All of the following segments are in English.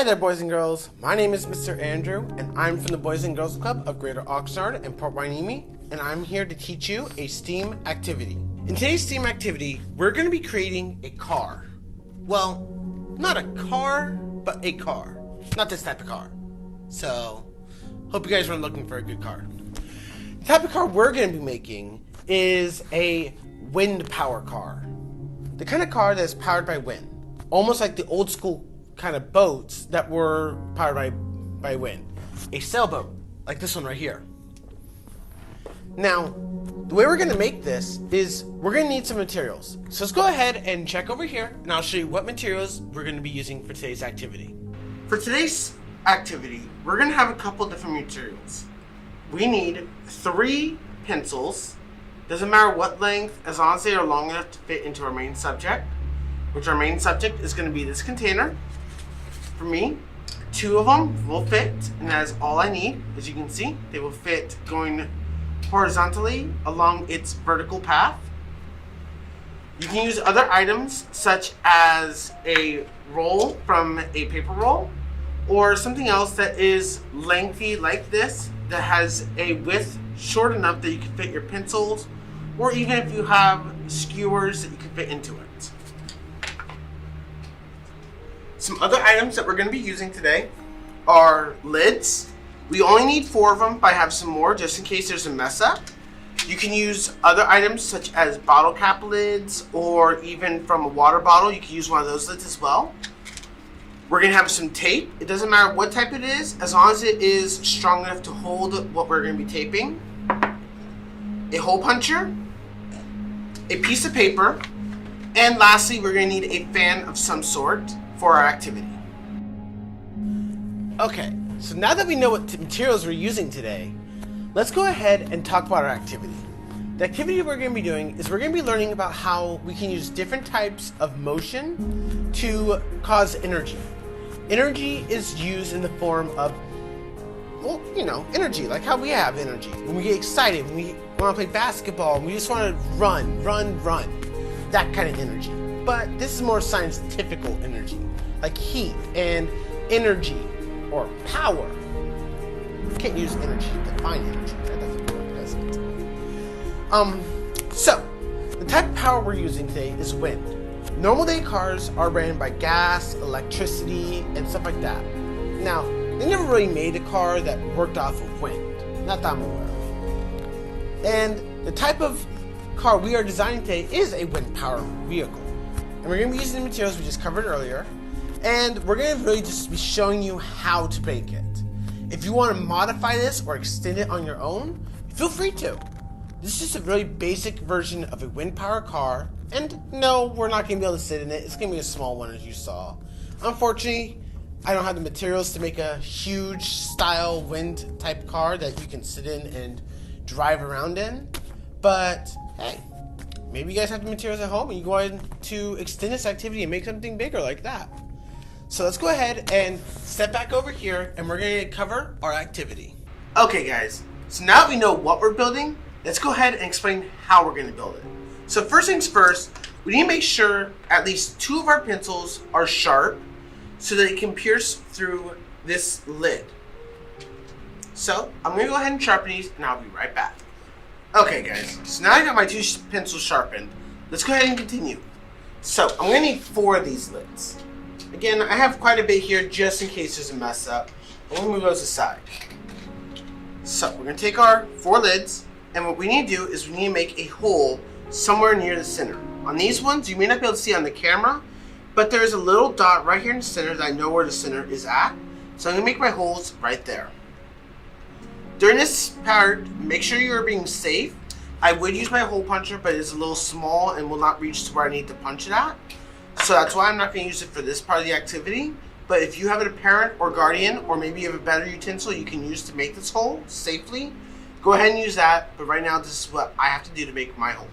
there, boys and girls. My name is Mr. Andrew, and I'm from the Boys and Girls Club of Greater Oxnard and Port Hueneme, and I'm here to teach you a STEAM activity. In today's STEAM activity, we're going to be creating a car. Well, not a car, but a car. Not this type of car. So, hope you guys weren't looking for a good car. The type of car we're going to be making is a wind power car. The kind of car that's powered by wind. Almost like the old school kind of boats that were powered by wind. A sailboat, like this one right here. Now, the way we're going to make this is we're going to need some materials. So let's go ahead and check over here, and I'll show you what materials we're going to be using for today's activity. For today's activity, we're going to have a couple different materials. We need 3 pencils. Doesn't matter what length, as long as they are long enough to fit into our main subject, which our main subject is going to be this container. For me, 2 of them will fit, and that is all I need. As you can see, they will fit going horizontally along its vertical path. You can use other items such as a roll from a paper roll, or something else that is lengthy like this, that has a width short enough that you can fit your pencils, or even if you have skewers that you can fit into it. Some other items that we're going to be using today are lids. We only need 4 of them, but I have some more just in case there's a mess up. You can use other items such as bottle cap lids, or even from a water bottle, you can use one of those lids as well. We're going to have some tape. It doesn't matter what type it is, as long as it is strong enough to hold what we're going to be taping. A hole puncher, a piece of paper, and lastly, we're going to need a fan of some sort for our activity. Okay, so now that we know what materials we're using today, let's go ahead and talk about our activity. The activity we're going to be doing is we're going to be learning about how we can use different types of motion to cause energy. Energy is used in the form of, well, you know, energy, like how we have energy. When we get excited, when we want to play basketball, we just want to run. That kind of energy. But this is more scientifical energy, like heat and energy or power. You can't use energy to define energy. That doesn't work, does it? So, the type of power we're using today is wind. Normal day cars are ran by gas, electricity, and stuff like that. Now, they never really made a car that worked off of wind. Not that I'm aware of. And the type of car we are designing today is a wind power vehicle. And we're going to be using the materials we just covered earlier, and we're going to really just be showing you how to make it. If you want to modify this or extend it on your own, feel free to. This is just a really basic version of a wind power car, and no, we're not going to be able to sit in it. It's going to be a small one, as you saw. Unfortunately, I don't have the materials to make a huge style wind type car that you can sit in and drive around in, but hey, maybe you guys have the materials at home and you go ahead to extend this activity and make something bigger like that. So let's go ahead and step back over here and we're going to cover our activity. Okay guys, so now that we know what we're building, let's go ahead and explain how we're going to build it. So first things first, we need to make sure at least 2 of our pencils are sharp so that it can pierce through this lid. So I'm going to go ahead and sharpen these and I'll be right back. Okay guys, so now I got my 2 pencils sharpened. Let's go ahead and continue. So I'm going to need 4 of these lids. Again, I have quite a bit here just in case there's a mess up. I'm going to move those aside. So we're going to take our 4 lids, and what we need to do is we need to make a hole somewhere near the center. On these ones, you may not be able to see on the camera, but there's a little dot right here in the center that I know where the center is at. So I'm going to make my holes right there. During this part, make sure you're being safe. I would use my hole puncher, but it's a little small and will not reach to where I need to punch it at. So that's why I'm not going to use it for this part of the activity. But if you have a parent or guardian, or maybe you have a better utensil you can use to make this hole safely, go ahead and use that. But right now, this is what I have to do to make my hole.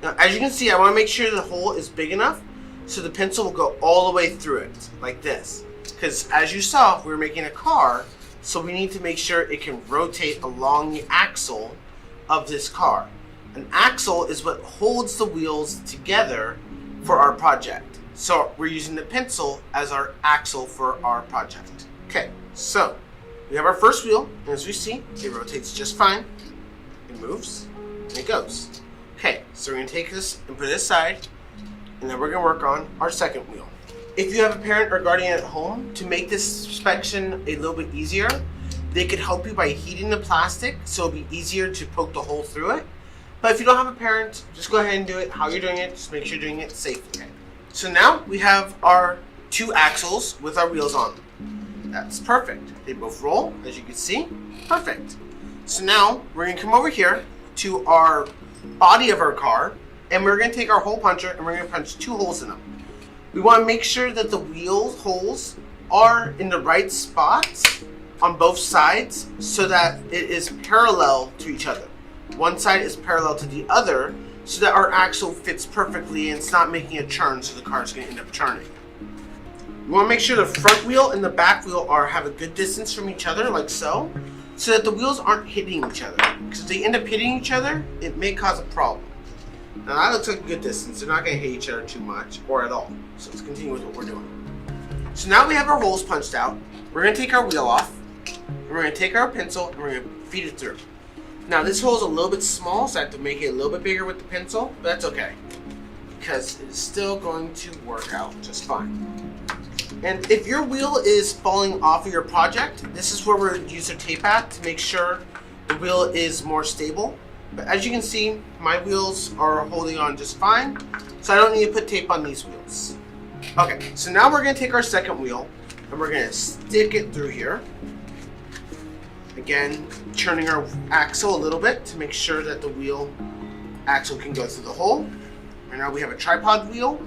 Now, as you can see, I want to make sure the hole is big enough so the pencil will go all the way through it, like this. Because as you saw, we were making a car, so we need to make sure it can rotate along the axle of this car. An axle is what holds the wheels together for our project. So we're using the pencil as our axle for our project. Okay, so we have our first wheel, and as we see, it rotates just fine. It moves, and it goes. Okay, so we're gonna take this and put it aside, and then we're gonna work on our second wheel. If you have a parent or guardian at home, to make this inspection a little bit easier, they could help you by heating the plastic so it'll be easier to poke the hole through it. But if you don't have a parent, just go ahead and do it how you're doing it. Just make sure you're doing it safely. So now we have our two axles with our wheels on them. That's perfect. They both roll, as you can see. Perfect. So now we're going to come over here to our body of our car, and we're going to take our hole puncher and we're going to punch 2 holes in them. We want to make sure that the wheel holes are in the right spots on both sides so that it is parallel to each other. One side is parallel to the other so that our axle fits perfectly and it's not making a turn, so the car is going to end up turning. We want to make sure the front wheel and the back wheel have a good distance from each other, like so that the wheels aren't hitting each other. Because if they end up hitting each other, it may cause a problem. Now that looks like a good distance. They're not going to hit each other too much or at all. So let's continue with what we're doing. So now we have our holes punched out. We're going to take our wheel off. And we're going to take our pencil and we're going to feed it through. Now this hole is a little bit small, so I have to make it a little bit bigger with the pencil, but that's okay, because it's still going to work out just fine. And if your wheel is falling off of your project, this is where we're going to use our tape at to make sure the wheel is more stable. But as you can see, my wheels are holding on just fine, so I don't need to put tape on these wheels. Okay, so now we're going to take our second wheel and we're going to stick it through here. Again, turning our axle a little bit to make sure that the wheel axle can go through the hole. Right now we have a tripod wheel,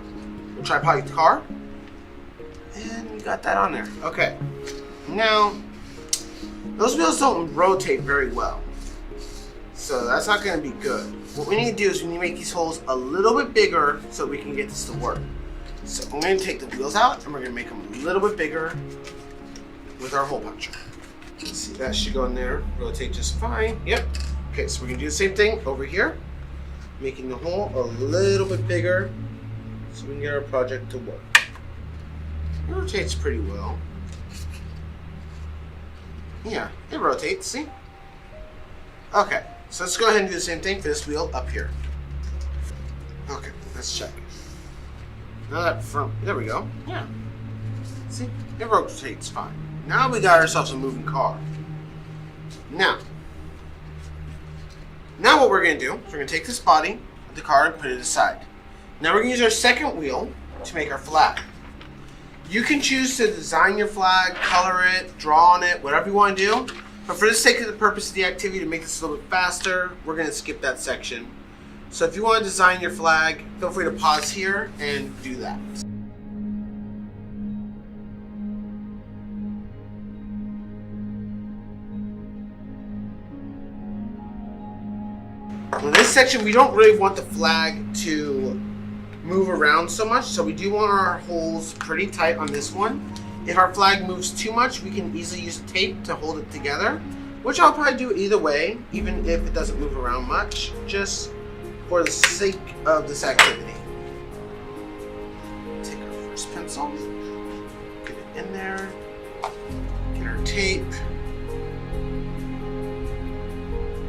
a tripod car, and we got that on there. Okay, now those wheels don't rotate very well, so that's not going to be good. What we need to do is we need to make these holes a little bit bigger so we can get this to work. So I'm going to take the wheels out and we're going to make them a little bit bigger with our hole puncher. Let's see, that should go in there, rotate just fine. Yep. Okay, so we're gonna do the same thing over here, making the hole a little bit bigger so we can get our project to work. It rotates pretty well. Yeah, it rotates, see? Okay, so let's go ahead and do the same thing for this wheel up here. Okay, let's check. Now that front, there we go. Yeah. See, it rotates fine. Now we got ourselves a moving car. Now what we're going to do is we're going to take this body of the car and put it aside. Now we're going to use our second wheel to make our flag. You can choose to design your flag, color it, draw on it, whatever you want to do. But for the sake of the purpose of the activity, to make this a little bit faster, we're going to skip that section. So if you want to design your flag, feel free to pause here and do that. In this section, we don't really want the flag to move around so much, so we do want our holes pretty tight on this one. If our flag moves too much, we can easily use tape to hold it together, which I'll probably do either way, even if it doesn't move around much, just for the sake of this activity. Take our first pencil, get it in there, get our tape.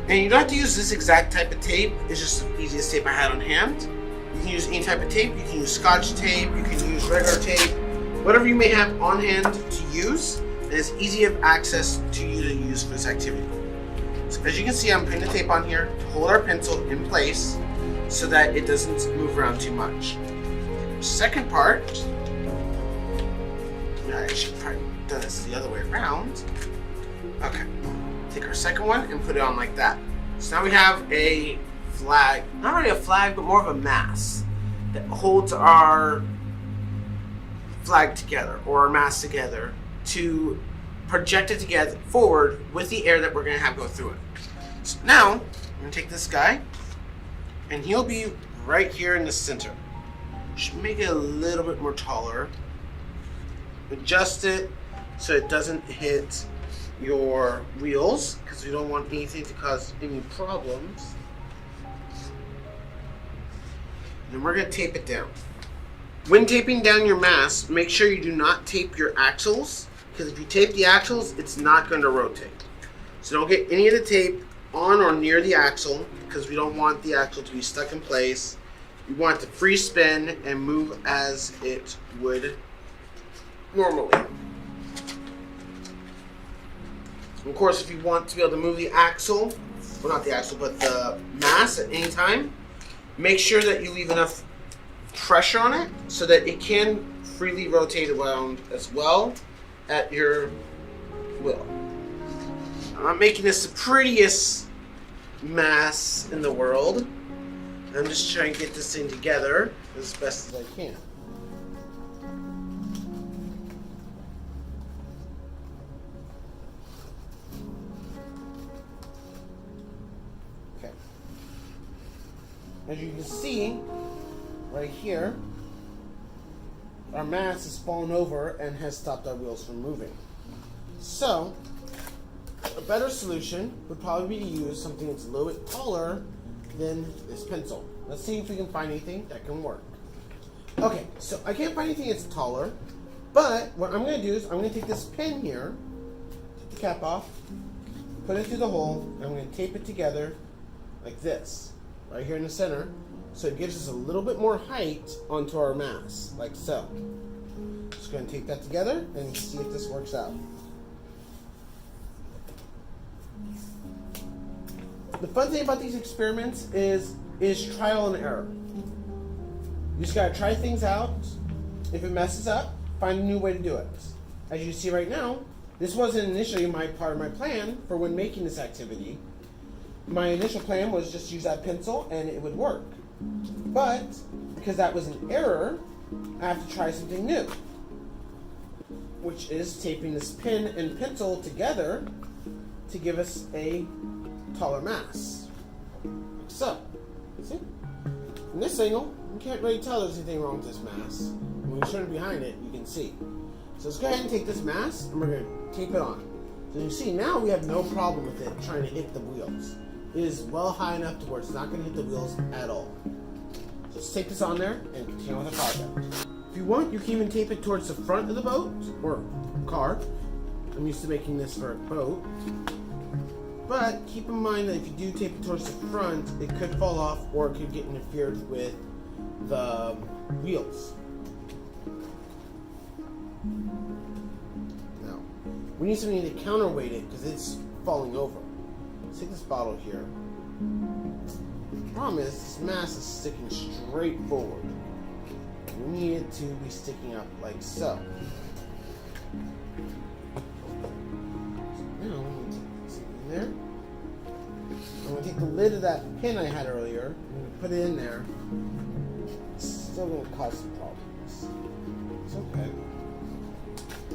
And you don't have to use this exact type of tape. It's just the easiest tape I had on hand. You can use any type of tape. You can use Scotch tape. You can use regular tape. Whatever you may have on hand to use. And it's easy of access to you to use for this activity. So as you can see, I'm putting the tape on here to hold our pencil in place so that it doesn't move around too much. Second part, I should probably have done this the other way around. Okay. Take our second one and put it on like that. So now we have a flag, not really a flag, but more of a mass that holds our flag together or our mass together to project it together forward with the air that we're going to have go through it. So now I'm going to take this guy and he'll be right here in the center. Should make it a little bit more taller. Adjust it so it doesn't hit your wheels, because we don't want anything to cause any problems. And we're going to tape it down. When taping down your mast, make sure you do not tape your axles, because if you tape the axles, it's not going to rotate. So don't get any of the tape on or near the axle, because we don't want the axle to be stuck in place. You want it to free spin and move as it would normally. Of course, if you want to be able to move the axle, well, not the axle, but the mast at any time, make sure that you leave enough pressure on it so that it can freely rotate around as well at your will. I'm not making this the prettiest mess in the world. I'm just trying to get this thing together as best as I can. Okay. As you can see, right here, our mast has fallen over and has stopped our wheels from moving. So, a better solution would probably be to use something that's a little bit taller than this pencil. Let's see if we can find anything that can work. Okay, so I can't find anything that's taller, but what I'm going to do is I'm going to take this pin here, take the cap off, put it through the hole, and I'm going to tape it together like this, right here in the center, so it gives us a little bit more height onto our mast, like so. Just going to tape that together and see if this works out. The fun thing about these experiments is trial and error. You just gotta try things out. If it messes up, find a new way to do it. As you see right now, this wasn't initially part of my plan for when making this activity. My initial plan was just use that pencil and it would work. But because that was an error, I have to try something new, which is taping this pin and pencil together to give us a taller mast. Like so. See? From this angle, you can't really tell there's anything wrong with this mast. When you turn it behind it, you can see. So let's go ahead and take this mast and we're going to tape it on. So you see now we have no problem with it trying to hit the wheels. It is well high enough to where it's not going to hit the wheels at all. So let's take this on there and continue with the project. If you want, you can even tape it towards the front of the boat or car. I'm used to making this for a boat. But keep in mind that if you do tape it towards the front, it could fall off or it could get interfered with the wheels. Now, we need something to counterweight it because it's falling over. Let's take this bottle here. The problem is this mast is sticking straight forward. We need it to be sticking up like so. Now, there. I'm going to take the lid of that pin I had earlier, I'm going to put it in there. It's still going to cause some problems. It's okay.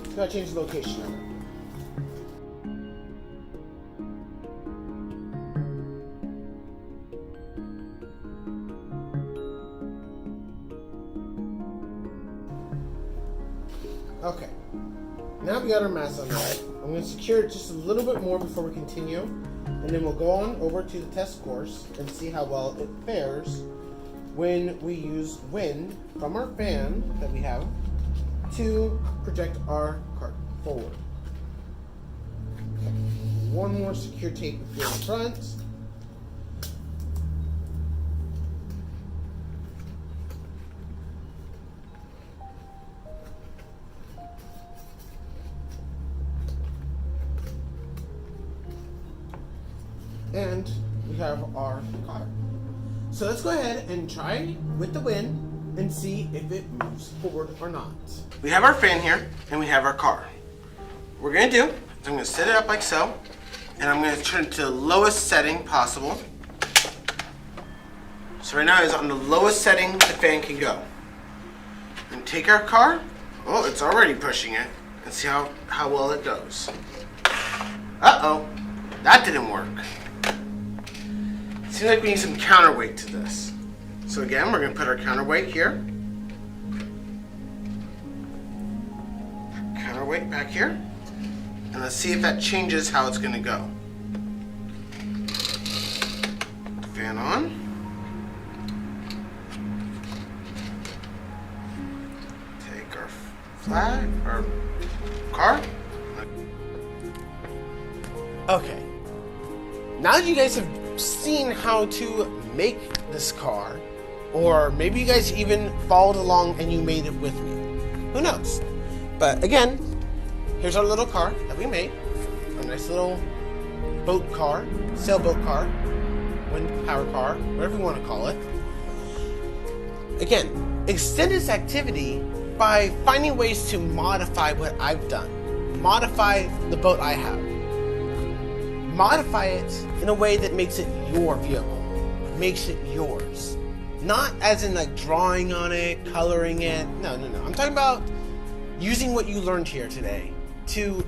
Just got to change the location of it. Okay. Now we got our mast on there. I'm going to secure it just a little bit more before we continue, and then we'll go on over to the test course and see how well it fares when we use wind from our fan that we have to project our cart forward. Okay. One more secure tape here in front. And we have our car. So let's go ahead and try with the wind and see if it moves forward or not. We have our fan here and we have our car. What we're going to do is I'm going to set it up like so, and I'm going to turn it to the lowest setting possible. So right now it's on the lowest setting the fan can go. And take our car. Oh, it's already pushing it. And see how well it goes. Uh-oh, that didn't work. Seems like we need some counterweight to this. So again, we're going to put our counterweight here. Counterweight back here. And let's see if that changes how it's going to go. Fan on. flag or car? Okay. Now that you guys have seen how to make this car, or maybe you guys even followed along and you made it with me. Who knows? But again, here's our little car that we made. A nice little boat car, sailboat car, wind power car, whatever you want to call it. Again, extend this activity by finding ways to modify what I've done. Modify the boat I have. Modify it in a way that makes it your vehicle. Makes it yours. Not as in like drawing on it, coloring it. No. I'm talking about using what you learned here today to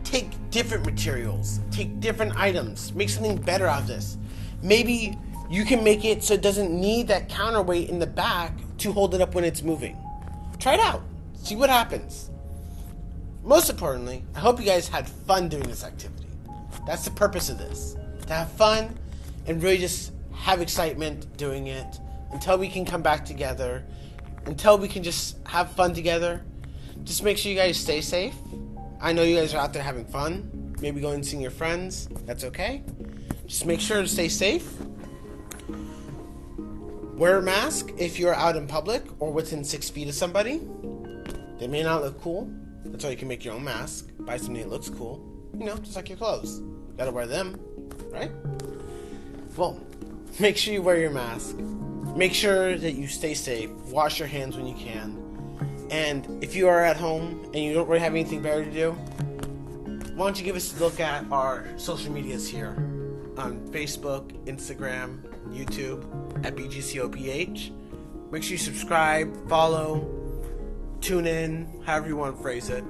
take different materials, take different items, make something better out of this. Maybe you can make it so it doesn't need that counterweight in the back to hold it up when it's moving. Try it out. See what happens. Most importantly, I hope you guys had fun doing this activity. That's the purpose of this. To have fun and really just have excitement doing it until we can come back together, until we can just have fun together. Just make sure you guys stay safe. I know you guys are out there having fun, maybe going and seeing your friends. That's okay. Just make sure to stay safe. Wear a mask if you're out in public or within 6 feet of somebody. They may not look cool. That's why you can make your own mask. Buy something that looks cool. You know, just like your clothes. You gotta wear them, right? Well, make sure you wear your mask. Make sure that you stay safe. Wash your hands when you can. And if you are at home and you don't really have anything better to do, why don't you give us a look at our social medias here on Facebook, Instagram, YouTube at BGCOPH. Make sure you subscribe, follow, tune in, however you want to phrase it.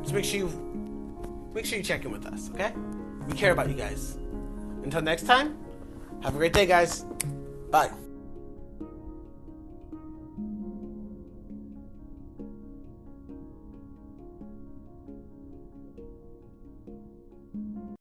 Just make sure you check in with us, okay? We care about you guys. Until next time, have a great day, guys. Bye.